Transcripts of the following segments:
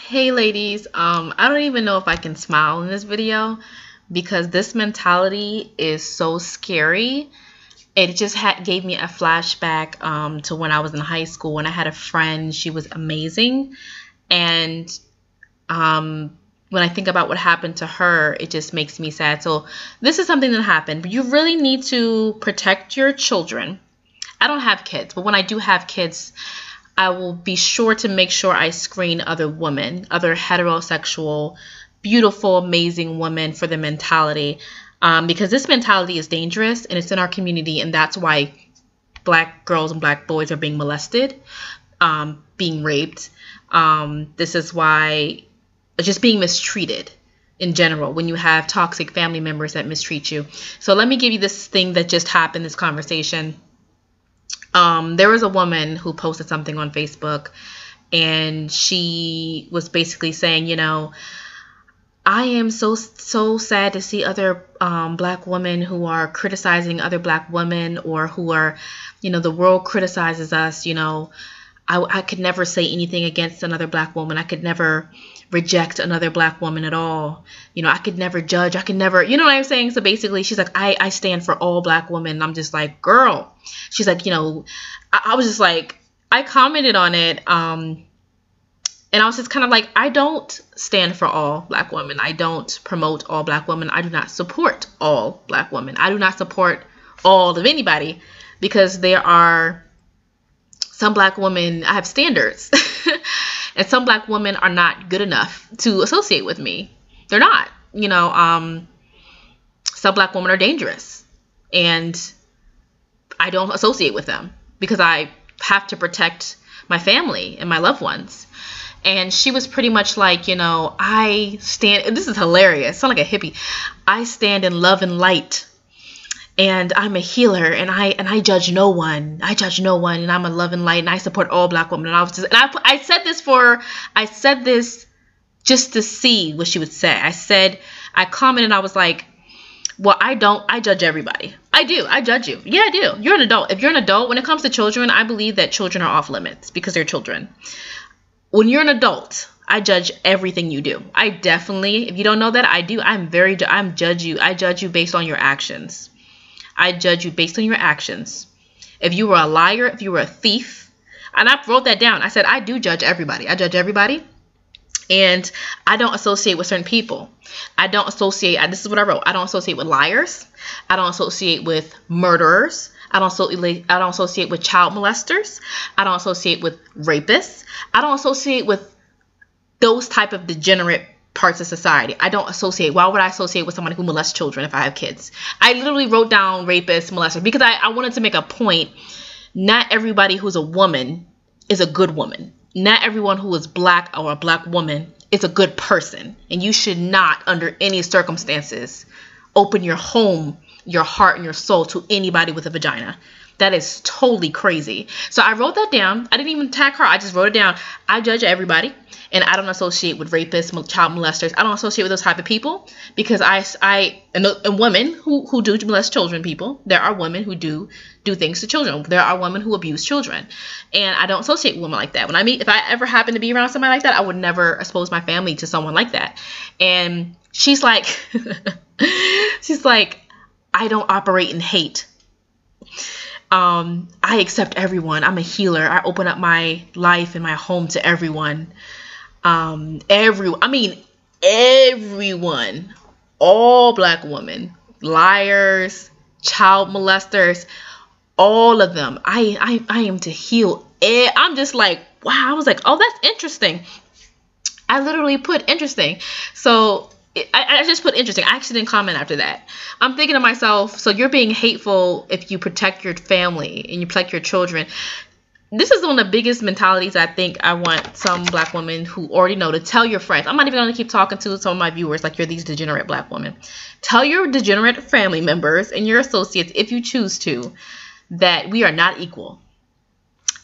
Hey ladies, I don't even know if I can smile in this video because this mentality is so scary. It just gave me a flashback to when I was in high school when I had a friend. She was amazing, and when I think about what happened to her, it just makes me sad. So this is something that happened, but you really need to protect your children. I don't have kids, but when I do have kids, I will be sure to make sure I screen other women, other heterosexual, beautiful, amazing women for the mentality, because this mentality is dangerous and it's in our community, and that's why black girls and black boys are being molested, being raped. This is why just being mistreated in general when you have toxic family members that mistreat you. So let me give you this thing that just happened, this conversation. There was a woman who posted something on Facebook, and she was basically saying, I am so sad to see other black women who are criticizing other black women, or who are, the world criticizes us. I could never say anything against another black woman. I could never reject another black woman at all. I could never judge. I could never, what I'm saying? So basically she's like, I stand for all black women. And I'm just like, girl. She's like, I was just like, I commented on it. And I was just kind of like, I don't stand for all black women. I don't promote all black women. I do not support all black women. I do not support all of anybody, because there are some black women, I have standards. And some black women are not good enough to associate with me. They're not. Some black women are dangerous, and I don't associate with them because I have to protect my family and my loved ones. And she was pretty much like, I stand, this is hilarious, I sound like a hippie. I stand in love and light, and I'm a healer, and I judge no one. I judge no one, and I'm a love and light, and I support all black women. And I was just, and I said this just to see what she would say. I commented, I was like, well, I judge everybody. I do. I judge you. Yeah, I do. You're an adult. If you're an adult, when it comes to children, I believe that children are off limits because they're children. When you're an adult, I judge everything you do. I definitely, if you don't know that, I do. I judge you. I judge you based on your actions. I judge you based on your actions. If you were a liar, if you were a thief, and I wrote that down. I said, I do judge everybody. I judge everybody. And I don't associate with certain people. I don't associate, this is what I wrote. I don't associate with liars. I don't associate with murderers. I don't associate with child molesters. I don't associate with rapists. I don't associate with those type of degenerate parts of society. I don't associate. Why would I associate with someone who molests children if I have kids? I literally wrote down rapist, molester, because I wanted to make a point. Not everybody who's a woman is a good woman. Not everyone who is black or a black woman is a good person. And you should not, under any circumstances, open your home, your heart, and your soul to anybody with a vagina. That is totally crazy. So I wrote that down. I didn't even tag her. I just wrote it down. I judge everybody, and I don't associate with rapists, child molesters. I don't associate with those type of people, because and women who do molest children, people. There are women who do things to children. There are women who abuse children, and I don't associate with women like that. If I ever happen to be around somebody like that, I would never expose my family to someone like that. And she's like, I don't operate in hate. I accept everyone. I'm a healer. I open up my life and my home to everyone. Everyone, all black women, liars, child molesters, all of them. I am to heal. I'm just like, wow. I was like, oh, that's interesting. I literally put interesting. So I just put interesting. I actually didn't comment after that. I'm thinking to myself, so you're being hateful if you protect your family and you protect your children. This is one of the biggest mentalities I think I want some black women who already know to tell your friends. I'm not even going to keep talking to some of my viewers like you're these degenerate black women. Tell your degenerate family members and your associates, if you choose to, that we are not equal.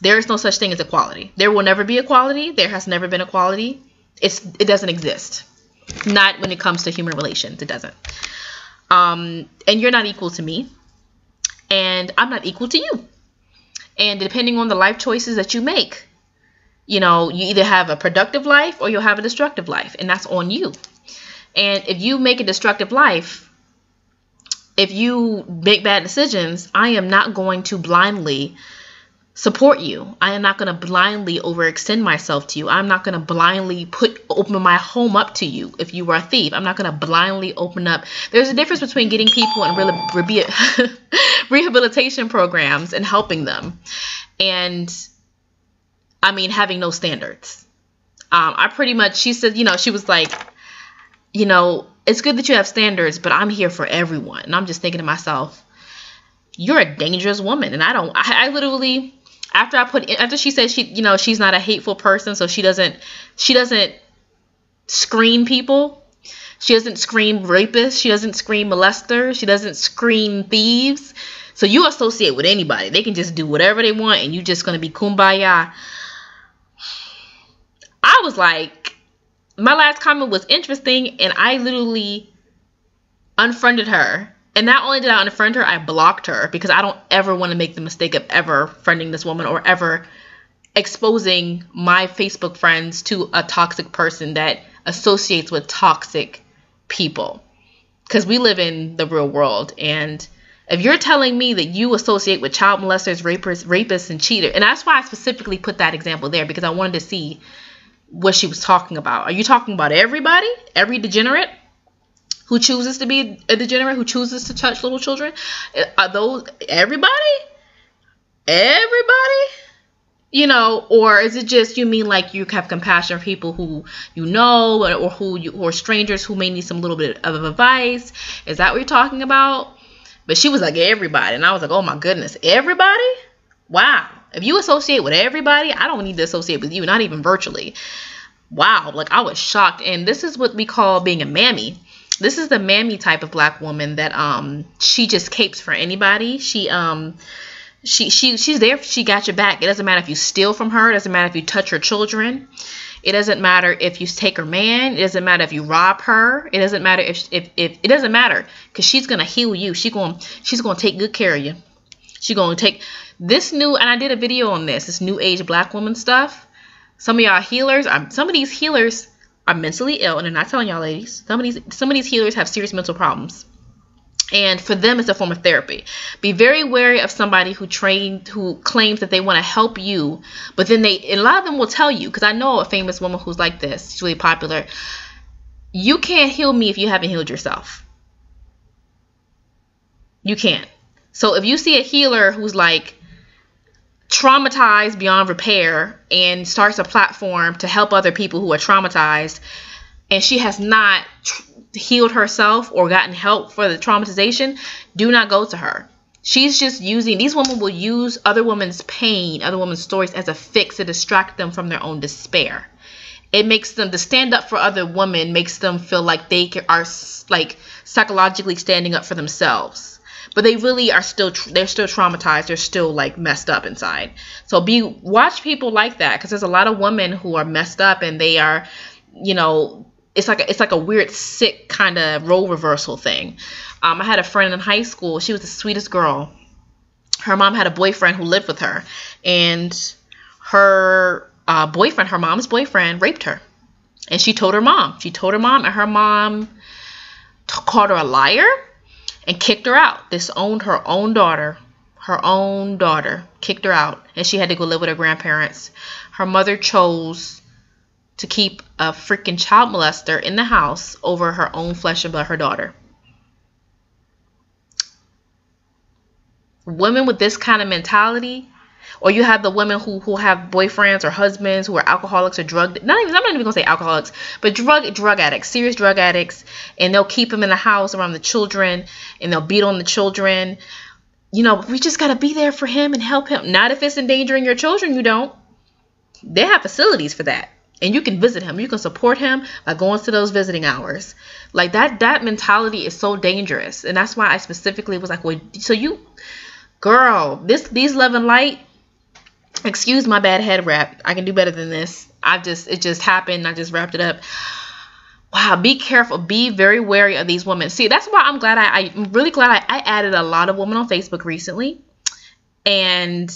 There is no such thing as equality. There will never be equality. There has never been equality. It doesn't exist. Not when it comes to human relations. It doesn't. And you're not equal to me. And I'm not equal to you. And depending on the life choices that you make, You know, you either have a productive life or you'll have a destructive life, and that's on you. And if you make a destructive life, if you make bad decisions, I am not going to blindly support you. I am not going to blindly overextend myself to you. I'm not going to blindly open my home up to you if you were a thief. I'm not going to blindly open up. There's a difference between getting people in rehabilitation programs and helping them, and I mean having no standards. She said, you know, she was like, you know, it's good that you have standards, but I'm here for everyone. And I'm just thinking to myself, you're a dangerous woman. And I literally, after she said she's not a hateful person, so she doesn't screen people. She doesn't scream rapists. She doesn't scream molesters. She doesn't scream thieves. So you associate with anybody. They can just do whatever they want, and you're just going to be kumbaya. I was like, my last comment was interesting, and I literally unfriended her. And not only did I unfriend her, I blocked her, because I don't ever want to make the mistake of ever friending this woman or ever exposing my Facebook friends to a toxic person that associates with toxic people. Because we live in the real world, and if you're telling me that you associate with child molesters, rapists, and cheaters, and that's why I specifically put that example there, because I wanted to see what she was talking about. Are you talking about everybody? Every degenerate who chooses to be a degenerate, who chooses to touch little children? Are those everybody? Everybody? You know, or is it just, you mean like you have compassion for people who you know, or strangers who may need some little bit of advice? Is that what you're talking about? But she was like, everybody. And I was like, oh my goodness, everybody? Wow. If you associate with everybody, I don't need to associate with you, not even virtually. Wow. Like, I was shocked. And this is what we call being a mammy. This is the mammy type of black woman that she just capes for anybody. She's there. She got your back. It doesn't matter if you steal from her. It doesn't matter if you touch her children. It doesn't matter if you take her man. It doesn't matter if you rob her. It doesn't matter if it doesn't matter, because she's gonna heal you. She's gonna take good care of you. She's gonna take this new, and I did a video on this new age black woman stuff. Some of y'all healers, some of these healers are mentally ill, and I'm not telling y'all ladies. Some of these healers have serious mental problems. And for them, it's a form of therapy. Be very wary of somebody who claims that they want to help you, but then a lot of them will tell you, because I know a famous woman who's like this. She's really popular. You can't heal me if you haven't healed yourself. You can't. So if you see a healer who's like traumatized beyond repair and starts a platform to help other people who are traumatized, and she has not healed herself or gotten help for the traumatization, do not go to her. She's just using, these women will use other women's pain, other women's stories as a fix to distract them from their own despair. It makes them, to stand up for other women makes them feel like they are like psychologically standing up for themselves. But they really are they're still traumatized. They're still like messed up inside. So watch people like that, because there's a lot of women who are messed up, and they are, you know, it's like a weird, sick kind of role reversal thing. I had a friend in high school. She was the sweetest girl. Her mom had a boyfriend who lived with her, and her mom's boyfriend, raped her. And she told her mom. And her mom called her a liar and kicked her out. Disowned her own daughter. Her own daughter. Kicked her out. And she had to go live with her grandparents. Her mother chose to keep a freaking child molester in the house over her own flesh and blood, her daughter. Women with this kind of mentality, or you have the women who have boyfriends or husbands who are alcoholics or I'm not even gonna say alcoholics, but drug addicts, serious drug addicts, and they'll keep them in the house around the children, and they'll beat on the children. You know, we just gotta be there for him and help him. Not if it's endangering your children, you don't. They have facilities for that. And you can visit him. You can support him by going to those visiting hours. Like that mentality is so dangerous. And that's why I specifically was like, well, so you, girl, these Love and Light, excuse my bad head wrap. I can do better than this. It just happened. I just wrapped it up. Wow, be careful. Be very wary of these women. See, that's why I'm glad I'm really glad I added a lot of women on Facebook recently. And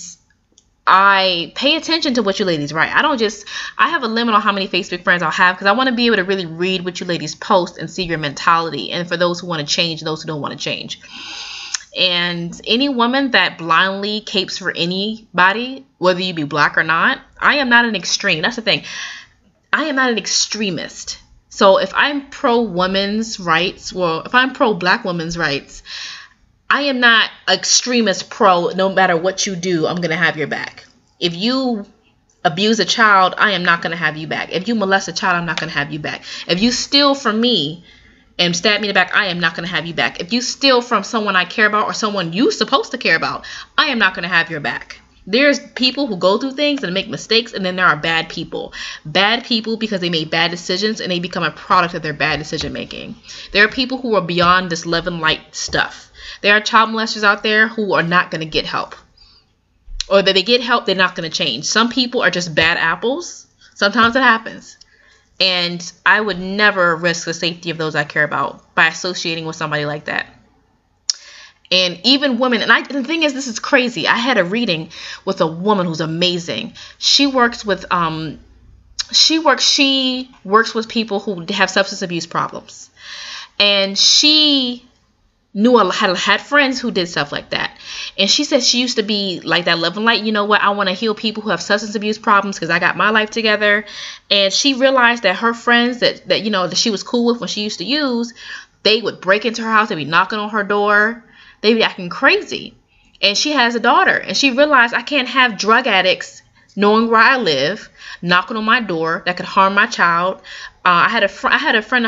I pay attention to what you ladies write. I have a limit on how many Facebook friends I'll have because I want to be able to really read what you ladies post and see your mentality. And for those who want to change, those who don't want to change. And any woman that blindly capes for anybody, whether you be black or not, I am not an extreme. That's the thing. I am not an extremist. So if I'm pro women's rights, well, if I'm pro black women's rights, I am not extremist pro. No matter what you do, I'm going to have your back. If you abuse a child, I am not going to have you back. If you molest a child, I'm not going to have you back. If you steal from me and stab me in the back, I am not going to have you back. If you steal from someone I care about or someone you're supposed to care about, I am not going to have your back. There's people who go through things and make mistakes, and then there are bad people. Bad people because they made bad decisions and they become a product of their bad decision making. There are people who are beyond this love and light stuff. There are child molesters out there who are not going to get help. Or that they get help, they're not going to change. Some people are just bad apples. Sometimes it happens. And I would never risk the safety of those I care about by associating with somebody like that. And even women, and the thing is, this is crazy. I had a reading with a woman who's amazing. She works with people who have substance abuse problems. And she had friends who did stuff like that. And she said she used to be like that love and light. You know what? I want to heal people who have substance abuse problems because I got my life together. And she realized that her friends that she was cool with when she used to use, they would break into her house. They'd be knocking on her door. They'd be acting crazy. And she has a daughter. And she realized I can't have drug addicts knowing where I live, knocking on my door that could harm my child. I had a friend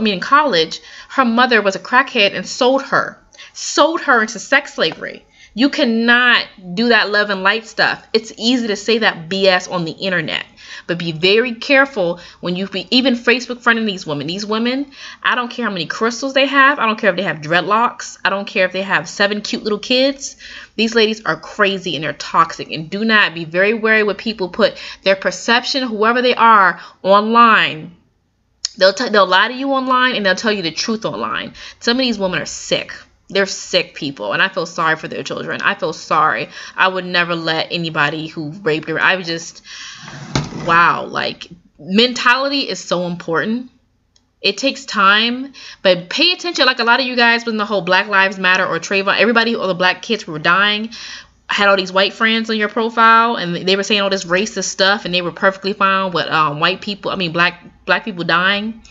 in college. Her mother was a crackhead and sold her into sex slavery. You cannot do that love and light stuff. It's easy to say that BS on the internet, but be very careful when you be even Facebook friending these women. These women, I don't care how many crystals they have. I don't care if they have dreadlocks. I don't care if they have 7 cute little kids. These ladies are crazy and they're toxic. And do not be very wary when people put their perception, whoever they are, online. They'll lie to you online and they'll tell you the truth online. Some of these women are sick. They're sick people, and I feel sorry for their children. I feel sorry. I would never let anybody who raped her. I was just, wow. Like, mentality is so important. It takes time, but pay attention. Like a lot of you guys when the whole Black Lives Matter or Trayvon, everybody, all the black kids who were dying, had all these white friends on your profile, and they were saying all this racist stuff, and they were perfectly fine with black people dying.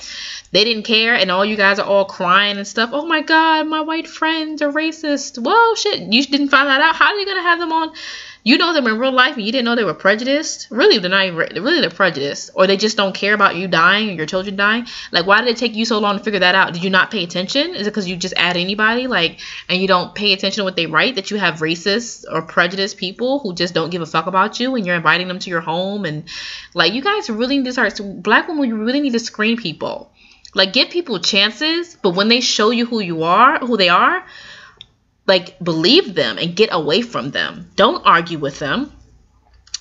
They didn't care, and all you guys are all crying and stuff. Oh my God, my white friends are racist. Well, shit, you didn't find that out. How are you gonna have them on? You know them in real life, and you didn't know they were prejudiced. Really, they're prejudiced, or they just don't care about you dying or your children dying. Like, why did it take you so long to figure that out? Did you not pay attention? Is it because you just add anybody, and you don't pay attention to what they write? That you have racist or prejudiced people who just don't give a fuck about you, and you're inviting them to your home, and you guys really need to start. Black women, you really need to screen people. Give people chances, but when they show you who they are, believe them and get away from them. Don't argue with them.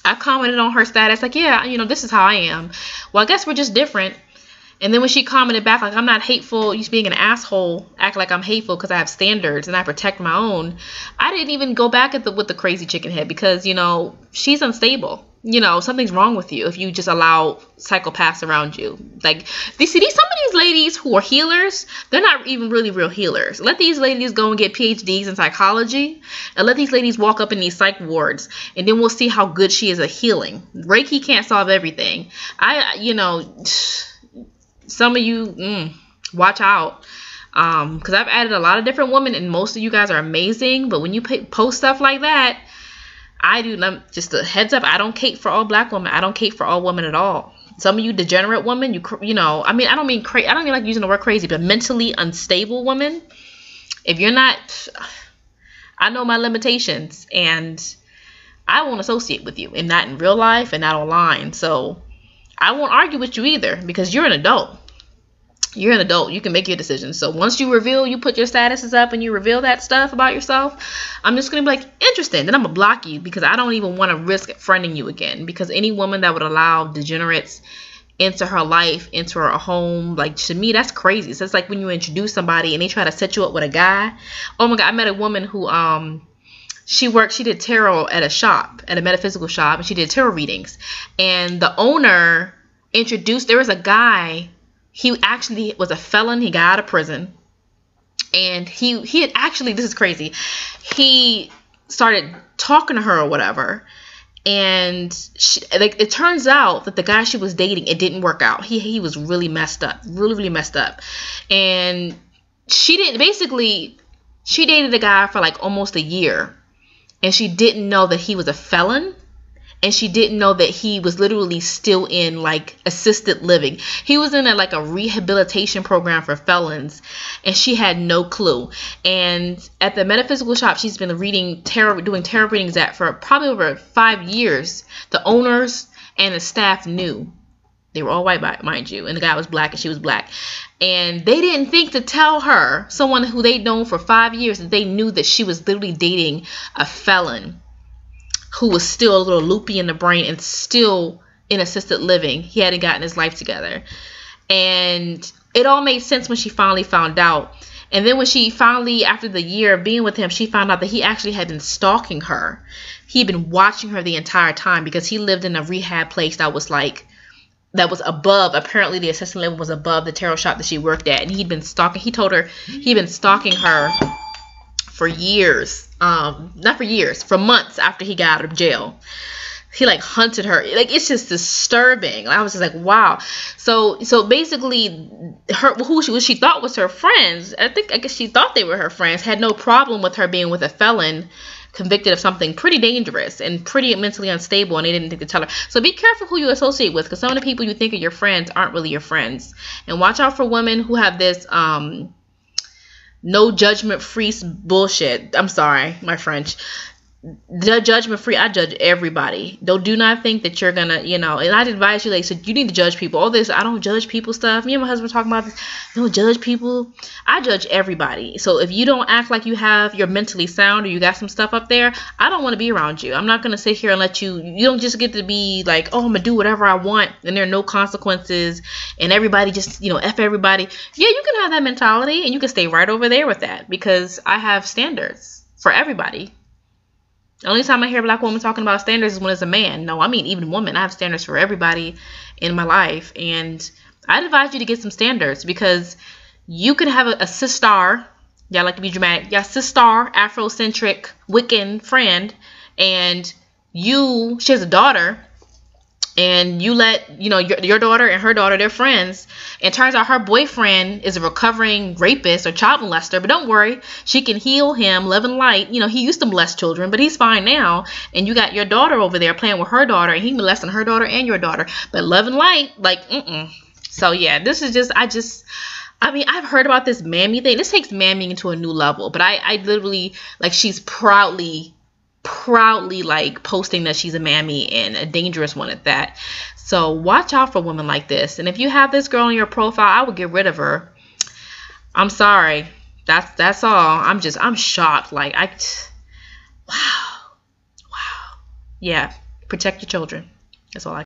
I commented on her status, yeah, this is how I am. Well, I guess we're just different. And then when she commented back, I'm not hateful, you being an asshole, act like I'm hateful because I have standards and I protect my own. I didn't even go back with the crazy chicken head because, she's unstable. Something's wrong with you if you just allow psychopaths around you. Some of these ladies who are healers, they're not even really real healers. Let these ladies go and get PhDs in psychology, and let these ladies walk up in these psych wards, and then we'll see how good she is at healing. Reiki can't solve everything. Some of you, watch out. Because I've added a lot of different women, and most of you guys are amazing, but when you post stuff like that, I do not, just a heads up, I don't cape for all black women. I don't cape for all women at all. Some of you degenerate women, I don't mean like using the word crazy, but mentally unstable women. If you're not, I know my limitations, and I won't associate with you, and not in real life and not online. So I won't argue with you either because you're an adult. You're an adult. You can make your decisions. So once you put your statuses up and you reveal that stuff about yourself, I'm just going to be interesting. Then I'm going to block you because I don't even want to risk friending you again. Because any woman that would allow degenerates into her life, into her home, to me, that's crazy. So it's like when you introduce somebody and they try to set you up with a guy. Oh my God, I met a woman who, she did tarot at a metaphysical shop, and she did tarot readings. And the owner there was a guy, he actually was a felon, he got out of prison. And he had actually, this is crazy, he started talking to her or whatever. And it turns out that the guy she was dating, it didn't work out. He was really messed up, really messed up. And she dated the guy for like almost a year, and she didn't know that he was a felon, and she didn't know that he was literally still in like assisted living. He was in a rehabilitation program for felons, and she had no clue. And at the metaphysical shop she's been doing tarot readings at for probably over 5 years, the owners and the staff knew. They were all white, mind you, and the guy was black and she was black. And they didn't think to tell her, someone who they'd known for 5 years, that they knew that she was literally dating a felon who was still a little loopy in the brain and still in assisted living. He hadn't gotten his life together. And it all made sense when she finally found out. And then when she finally, after the year of being with him, she found out that he actually had been stalking her. He'd been watching her the entire time, because he lived in a rehab place that was above, apparently the assisted living was above the tarot shop that she worked at. And he told her he'd been stalking her for years. Not for years, for months after he got out of jail. He hunted her. It's just disturbing. I was just like, wow. So basically, who she thought was her friends, I guess she thought they were her friends, had no problem with her being with a felon convicted of something pretty dangerous and pretty mentally unstable, and they didn't think to tell her. So be careful who you associate with, because some of the people you think are your friends aren't really your friends. And watch out for women who have this no judgment free bullshit. I'm sorry, my French. The judgment free, I judge everybody. Do not think that you're gonna, and I'd advise you, so you need to judge people. All this, I don't judge people stuff. Me and my husband were talking about this. Don't judge people. I judge everybody. So if you don't act like you're mentally sound, or you got some stuff up there, I don't want to be around you. I'm not gonna sit here and let you don't just get to be like, oh, I'm gonna do whatever I want, and there are no consequences, and everybody just, F everybody. Yeah, you can have that mentality, and you can stay right over there with that, because I have standards for everybody. The only time I hear a black woman talking about standards is when it's a man. No, I mean even women. I have standards for everybody in my life. And I'd advise you to get some standards, because you could have a sister, y'all like to be dramatic, sister, Afrocentric, Wiccan friend, and she has a daughter, and you let, your daughter and her daughter, they're friends, and turns out her boyfriend is a recovering rapist or child molester. But don't worry, she can heal him, love and light. He used to molest children, but he's fine now. And you got your daughter over there playing with her daughter, and he molesting her daughter and your daughter. But love and light, So yeah, this is just, I've heard about this mammy thing. This takes mammying to a new level. But I literally, she's proudly posting that she's a mammy, and a dangerous one at that. So watch out for women like this. And if you have this girl in your profile, I would get rid of her. I'm sorry. That's all. I'm shocked. Wow. Yeah. Protect your children. That's all I